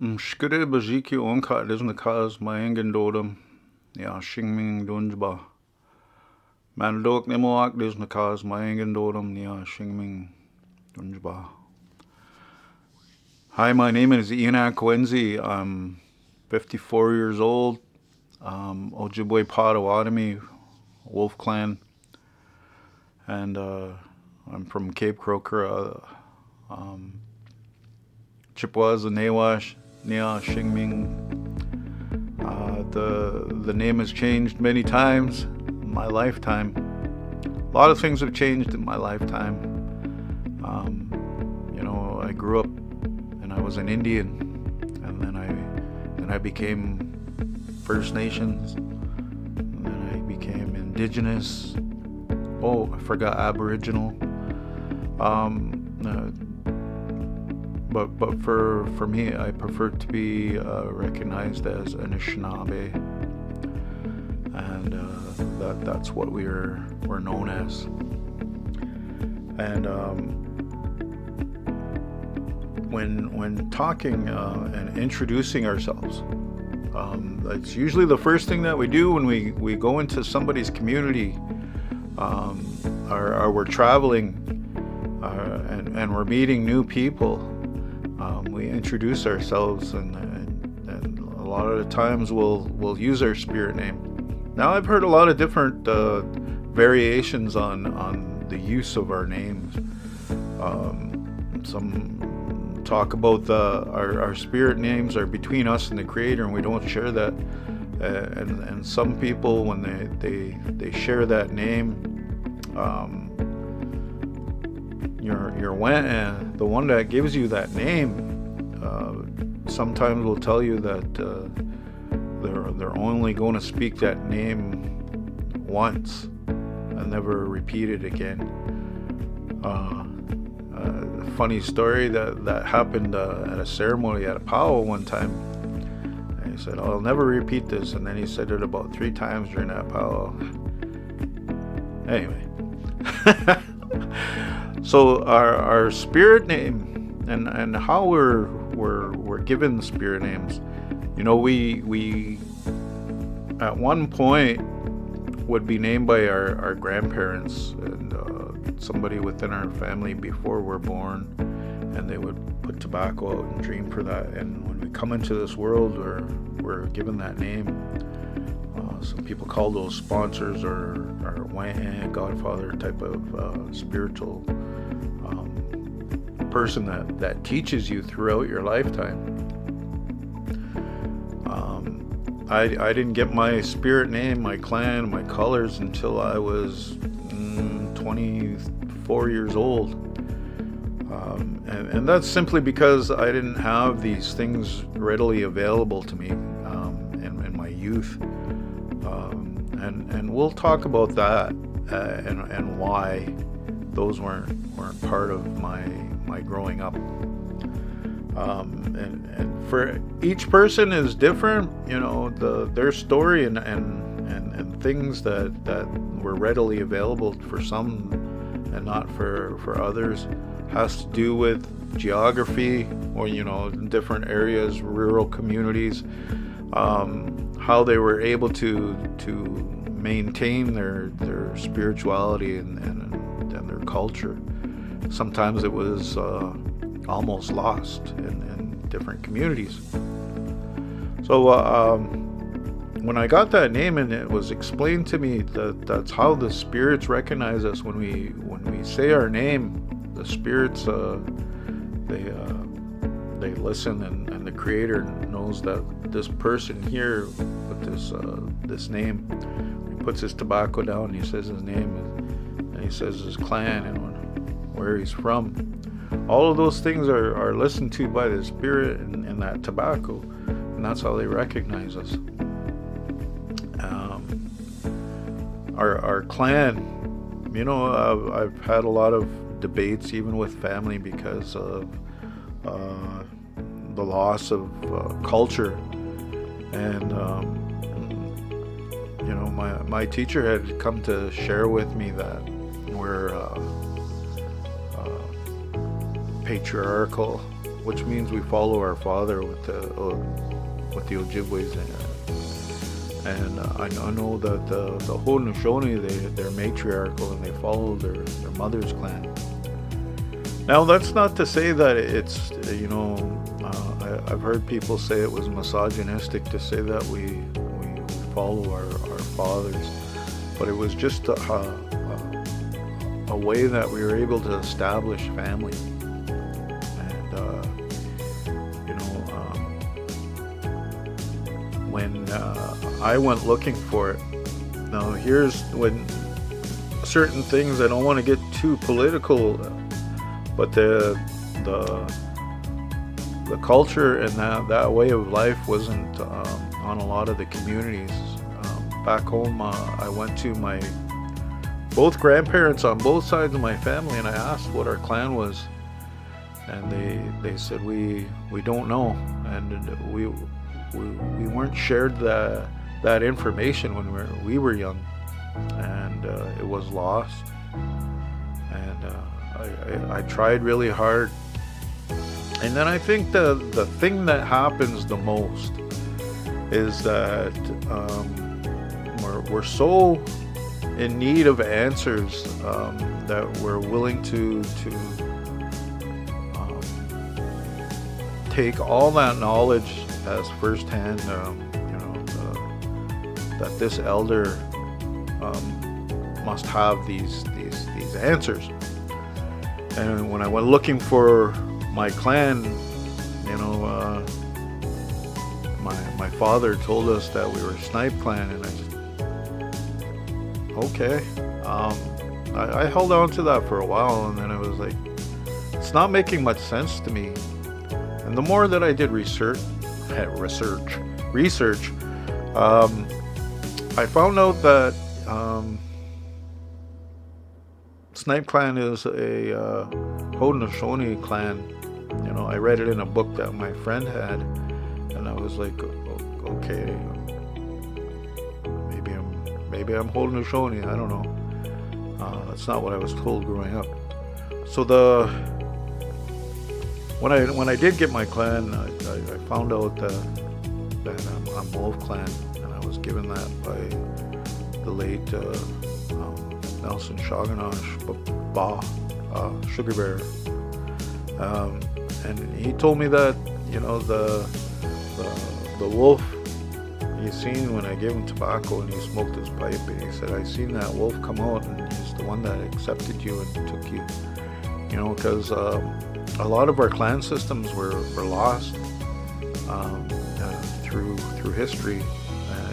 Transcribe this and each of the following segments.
Mshkere bajiki onka lisnakas maengen dodum. Ja, shingming dunjba. Mandok nemoak lisnakas maengen dodum. Ja, shingming dunjba. Hi, my name is Enoch Wenzi. I'm 54 years old. Ojibwe Potawatomi, Wolf Clan. And I'm from Cape Croker, Chippewas and Nawash, Nia Shingming. The name has changed many times in my lifetime. A lot of things have changed in my lifetime. I grew up and I was an Indian, and then I became First Nations, and then I became Indigenous. Oh, I forgot Aboriginal. But for me, I prefer to be recognized as Anishinaabe, and that's what we're known as. And when talking and introducing ourselves, that's usually the first thing that we do when we go into somebody's community, or we're traveling, and we're meeting new people. We introduce ourselves, and a lot of the times we'll use our spirit name. Now, I've heard a lot of different variations on the use of our names. Some talk about our spirit names are between us and the Creator, and we don't share that. And some people, when they share that name, the one that gives you that name, sometimes will tell you that they're only going to speak that name once and never repeat it again. Funny story that happened at a ceremony at a powwow one time. And he said, "I'll never repeat this," and then he said it about 3 times during that powwow. Anyway. So our spirit name and how we're given spirit names. We at one point would be named by our grandparents and somebody within our family before we're born, and they would put tobacco out and dream for that. And when we come into this world, we're given that name. Some people call those sponsors or godfather type of spiritual person that teaches you throughout your lifetime. I didn't get my spirit name, my clan, my colors until I was 24 years old. And that's simply because I didn't have these things readily available to me in my youth. And we'll talk about that and why those weren't part of my growing up. And for each person is different, their story and things that were readily available for some and not for others has to do with geography, or different areas, rural communities, how they were able to maintain their spirituality and their culture. Sometimes it was almost lost in different communities. So when I got that name and it was explained to me that that's how the spirits recognize us, when we say our name, the spirits they listen, and the Creator knows that this person here with this name, he puts his tobacco down and he says his name and he says his clan and where he's from. All of those things are listened to by the spirit in that tobacco, and that's how they recognize us. Our clan, I've had a lot of debates even with family because of the loss of culture, and my teacher had come to share with me that we're patriarchal which means we follow our father with the Ojibways. And I know that the Haudenosaunee, they're matriarchal and they follow their mother's clan. Now, that's not to say that it's, I've heard people say it was misogynistic to say that we follow our fathers, but it was just a way that we were able to establish family. And, when I went looking for it, now here's when certain things, I don't want to get too political, but the culture and that way of life wasn't on a lot of the communities. Back home, I went to my both grandparents on both sides of my family, and I asked what our clan was, and they said we don't know, and we weren't shared that information when we were young, and it was lost. And I tried really hard. And then I think the thing that happens the most is that we're so in need of answers that we're willing to take all that knowledge as firsthand, that this elder must have these answers. And when I went looking for my clan, my father told us that we were Snipe Clan, and I just, okay. I held on to that for a while, and then it was like, it's not making much sense to me. And the more that I did research, I found out that Snipe Clan is a Haudenosaunee clan. I read it in a book that my friend had, and I was like, okay, maybe I'm Haudenosaunee. I don't know. That's not what I was told growing up. So when I did get my clan, I found out that I'm Wolf Clan, and I was given that by the late Nelson Shogunosh Sugar Bear, and he told me that the wolf he seen when I gave him tobacco and he smoked his pipe, and he said, I seen that wolf come out, and he's the one that accepted you and took you, because a lot of our clan systems were lost through history,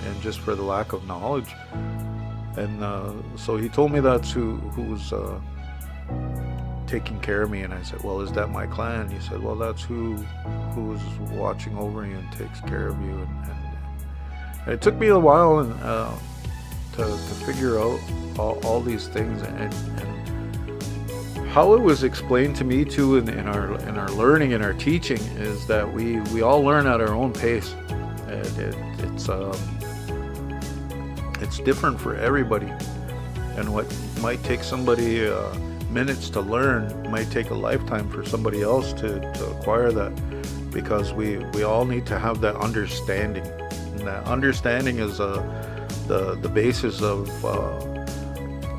and just for the lack of knowledge. And so he told me that's who's taking care of me, and I said, well, is that my clan? He said, well, that's who's watching over you and takes care of you. And it took me a while to figure out all these things, and how it was explained to me too in our learning and our teaching is that we all learn at our own pace. It's different for everybody, and what might take somebody minutes to learn might take a lifetime for somebody else to acquire that, because we all need to have that understanding, and that understanding is the basis of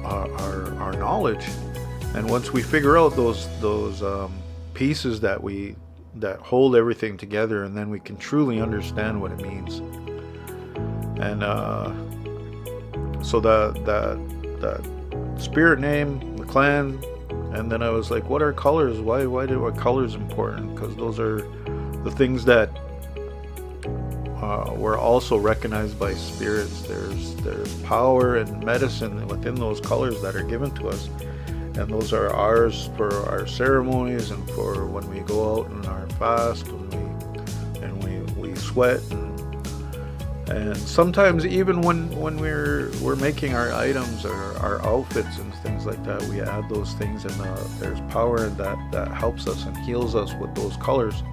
our knowledge. And once we figure out those pieces that hold everything together, and then we can truly understand what it means. And so that spirit name, the clan, and then I was like, what are colors? Why are colors important? Because those are the things that were also recognized by spirits. There's power and medicine within those colors that are given to us, and those are ours for our ceremonies and for when we go out in our fast, and we sweat, and sometimes even when we're making our items or our outfits and things like that, we add those things, and there's power in that helps us and heals us with those colors.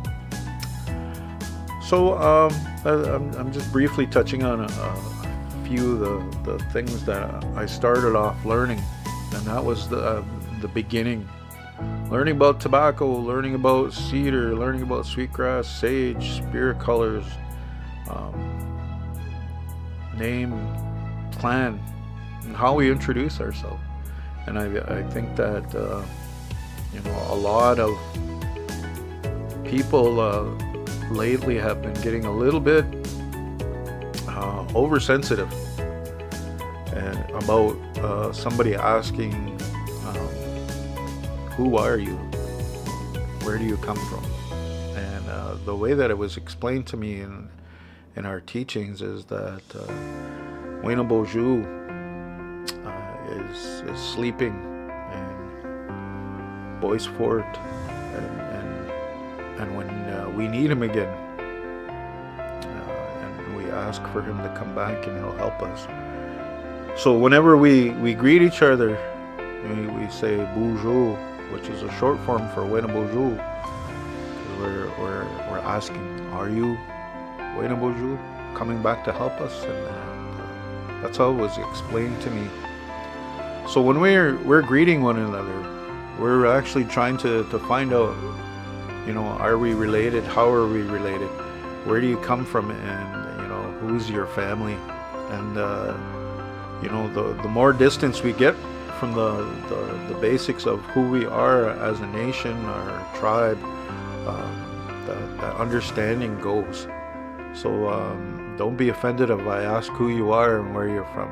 So I'm just briefly touching on a few of the things that I started off learning, and that was the beginning. learning about tobacco, learning about cedar, learning about sweetgrass, sage, spirit colors, um, name, clan, and how we introduce ourselves. And I think that a lot of people lately have been getting a little bit oversensitive and about somebody asking, who are you? Where do you come from? And the way that it was explained to me in our teachings is that Wayne Beaujeu is sleeping in Bois Fort, and when we need him again, and we ask for him to come back and he'll help us. So whenever we greet each other, we say Beaujeu, which is a short form for Wayne Beaujeu. We're asking, are you Wayne Beaujeu coming back to help us? And that's how it was explained to me. So when we're greeting one another, we're actually trying to find out, are we related? How are we related? Where do you come from? And who's your family? And the more distance we get from the basics of who we are as a nation, our tribe, that understanding goes. So don't be offended if I ask who you are and where you're from,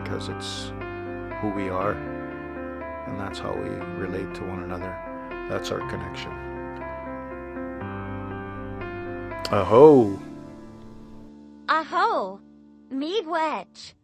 because it's who we are, and that's how we relate to one another. That's our connection. Aho! Aho! Me wedge.